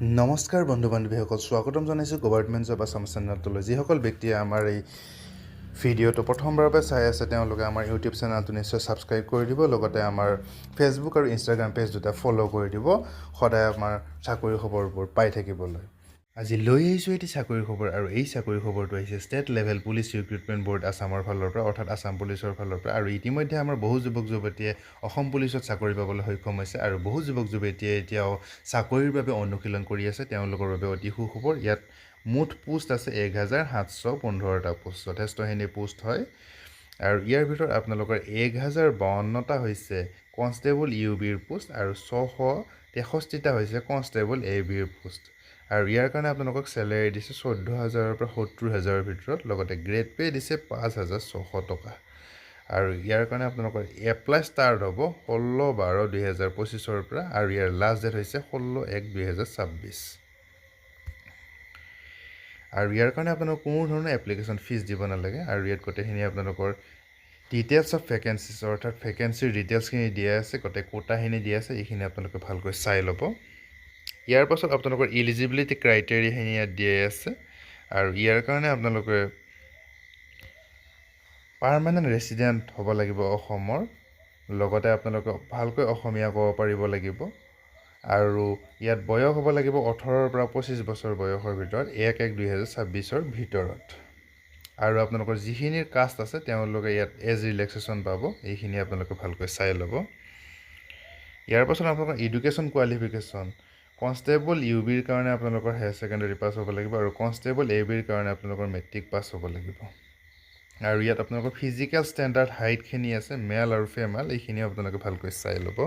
নমস্কাৰ বন্ধু বান্ধৱীসকল, স্বাগতম জনাইছোঁ গভৰ্ণমেণ্ট জব আছাম চেনেলটোলৈ। যিসকল ব্যক্তিয়ে আমাৰ এই ভিডিঅ'টো প্ৰথমবাৰৰ পৰা চাই আছে তেওঁলোকে আমাৰ ইউটিউব চেনেলটো নিশ্চয় ছাবস্ক্ৰাইব কৰি দিব, লগতে আমাৰ ফেচবুক আৰু ইনষ্টাগ্ৰাম পেজ দুটা ফ'ল' কৰি দিব সদায় আমাৰ চাকৰি খবৰবোৰ পাই থাকিবলৈ। আজি লৈ আহিছোঁ এটি চাকৰি খবৰ, আৰু এই চাকৰি খবৰটো আহিছে state level police recruitment board আছামৰ ফালৰ পৰা, অৰ্থাৎ আছাম পুলিচৰ ফালৰ পৰা। আৰু ইতিমধ্যে আমাৰ বহু যুৱক যুৱতীয়ে অসম পুলিচত চাকৰি পাবলৈ সক্ষম হৈছে, আৰু বহু যুৱক যুৱতীয়ে এতিয়াও চাকৰিৰ বাবে অনুশীলন কৰি আছে। তেওঁলোকৰ বাবে অতি সুখবৰ। ইয়াত মুঠ পোষ্ট আছে 1715টা পোষ্ট, যথেষ্টখিনি পোষ্ট হয়। আৰু ইয়াৰ ভিতৰত আপোনালোকৰ 1052টা হৈছে কনষ্টেবল ইউবিৰ পোষ্ট, আৰু 663টা হৈছে কনষ্টেবল এবিৰ পোষ্ট। আৰু ইয়াৰ কাৰণে আপোনালোকক চেলেৰি দিছে 14,000ৰ পৰা 70,000ৰ ভিতৰত, লগতে গ্ৰেড পে' দিছে 5,600 টকা। আৰু ইয়াৰ কাৰণে আপোনালোকৰ এপ্লাই ষ্টাৰ্ট হ'ব 16/12/2025 পৰা, আৰু ইয়াৰ লাষ্ট ডেট হৈছে 16/1/2026। আৰু ইয়াৰ কাৰণে আপোনালোকৰ কোনো ধৰণৰ এপ্লিকেশ্যন ফিজ দিব নালাগে। আৰু ইয়াত গোটেইখিনি আপোনালোকৰ ডিটেইলছ অফ ভেকেঞ্চিছ, অৰ্থাৎ ভেকেঞ্চিৰ ডিটেইলছখিনি দিয়া আছে, গোটেই কোটাখিনি দিয়া আছে। এইখিনি আপোনালোকে ভালকৈ চাই ল'ব। ইয়াৰ পাছত আপোনালোকৰ ইলিজিবিলিটি ক্ৰাইটেৰিয়াখিনি ইয়াত দিয়াই আছে। আৰু ইয়াৰ কাৰণে আপোনালোকে পাৰ্মানেণ্ট ৰেচিডেণ্ট হ'ব লাগিব অসমৰ, লগতে আপোনালোকে ভালকৈ অসমীয়া ক'ব পাৰিব লাগিব। আৰু ইয়াত বয়স হ'ব লাগিব 18ৰ পৰা 25 বছৰ বয়সৰ ভিতৰত, 1/1/2026ৰ ভিতৰত। আৰু আপোনালোকৰ যিখিনিৰ কাষ্ট আছে তেওঁলোকে ইয়াত এজ ৰিলেক্সেশ্যন পাব। এইখিনি আপোনালোকে ভালকৈ চাই ল'ব। ইয়াৰ পাছত আপোনালোকৰ এডুকেশ্যন কোৱালিফিকেশ্যন, কনষ্টেবল ইউবিৰ কাৰণে আপোনালোকৰ হায়াৰ ছেকেণ্ডেৰী পাছ হ'ব লাগিব, আৰু কনষ্টেবল এবিৰ কাৰণে আপোনালোকৰ মেট্ৰিক পাছ হ'ব লাগিব। আৰু ইয়াত আপোনালোকৰ ফিজিকেল ষ্টেণ্ডাৰ্ড হাইটখিনি আছে, মেল আৰু ফিমেল, এইখিনিও আপোনালোকে ভালকৈ চাই ল'ব।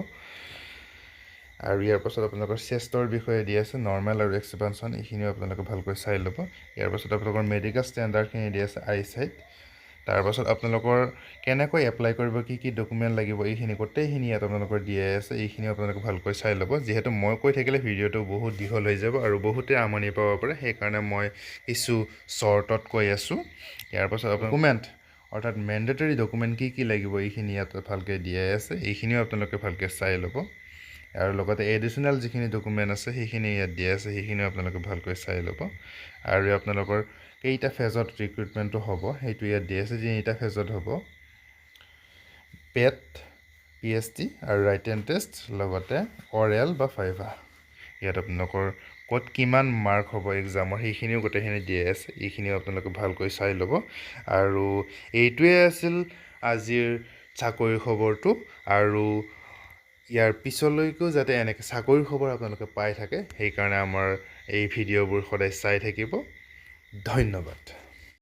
আৰু ইয়াৰ পাছত আপোনালোকৰ চেষ্টৰ বিষয়ে দিয়া আছে, নৰ্মেল আৰু এক্সপেনশ্যন, এইখিনিও আপোনালোকে ভালকৈ চাই ল'ব। ইয়াৰ পাছত আপোনালোকৰ মেডিকেল ষ্টেণ্ডাৰ্ডখিনি দিয়া আছে, আই চাইট। তাৰপাছত আপোনালোকৰ কেনেকৈ এপ্লাই কৰিব, কি কি ডকুমেণ্ট লাগিব, এইখিনি গোটেইখিনি ইয়াত আপোনালোকৰ দিয়াই আছে। এইখিনিও আপোনালোকে ভালকৈ চাই ল'ব। যিহেতু মই কৈ থাকিলে ভিডিঅ'টো বহুত দীঘল হৈ যাব আৰু বহুতে আমনি পাব পাৰে, সেইকাৰণে মই কিছু শ্বৰ্টত কৈ আছোঁ। ইয়াৰ পাছত ডকুমেণ্ট, অৰ্থাৎ মেণ্ডেটৰী ডকুমেণ্ট কি কি লাগিব, এইখিনি ইয়াত ভালকৈ দিয়াই আছে। এইখিনিও আপোনালোকে ভালকৈ চাই ল'ব। আৰু লগতে এডিশ্যনেল যিখিনি ডকুমেণ্ট আছে সেইখিনি ইয়াত দিয়া আছে, সেইখিনিও আপোনালোকে ভালকৈ চাই ল'ব। আৰু আপোনালোকৰ কেইটা ফেজত ৰিক্ৰুটমেণ্টটো হ'ব সেইটো ইয়াত দিয়া আছে, 3টা ফেজত হ'ব: পেট, PST আৰু ৰাইটেন টেষ্ট, লগতে অৰেল বা ভাইভা। ইয়াত আপোনালোকৰ ক'ত কিমান মাৰ্ক হ'ব এক্সামৰ সেইখিনিও গোটেইখিনি দিয়াই আছে। এইখিনিও আপোনালোকে ভালকৈ চাই ল'ব। আৰু এইটোৱে আছিল আজিৰ চাকৰি খবৰটো। আৰু ইয়াৰ পিছলৈকেও যাতে এনেকৈ চাকৰি খবৰ আপোনালোকে পাই থাকে, সেইকাৰণে আমাৰ এই ভিডিঅ'বোৰ সদায় চাই থাকিব। ধন্যবাদ।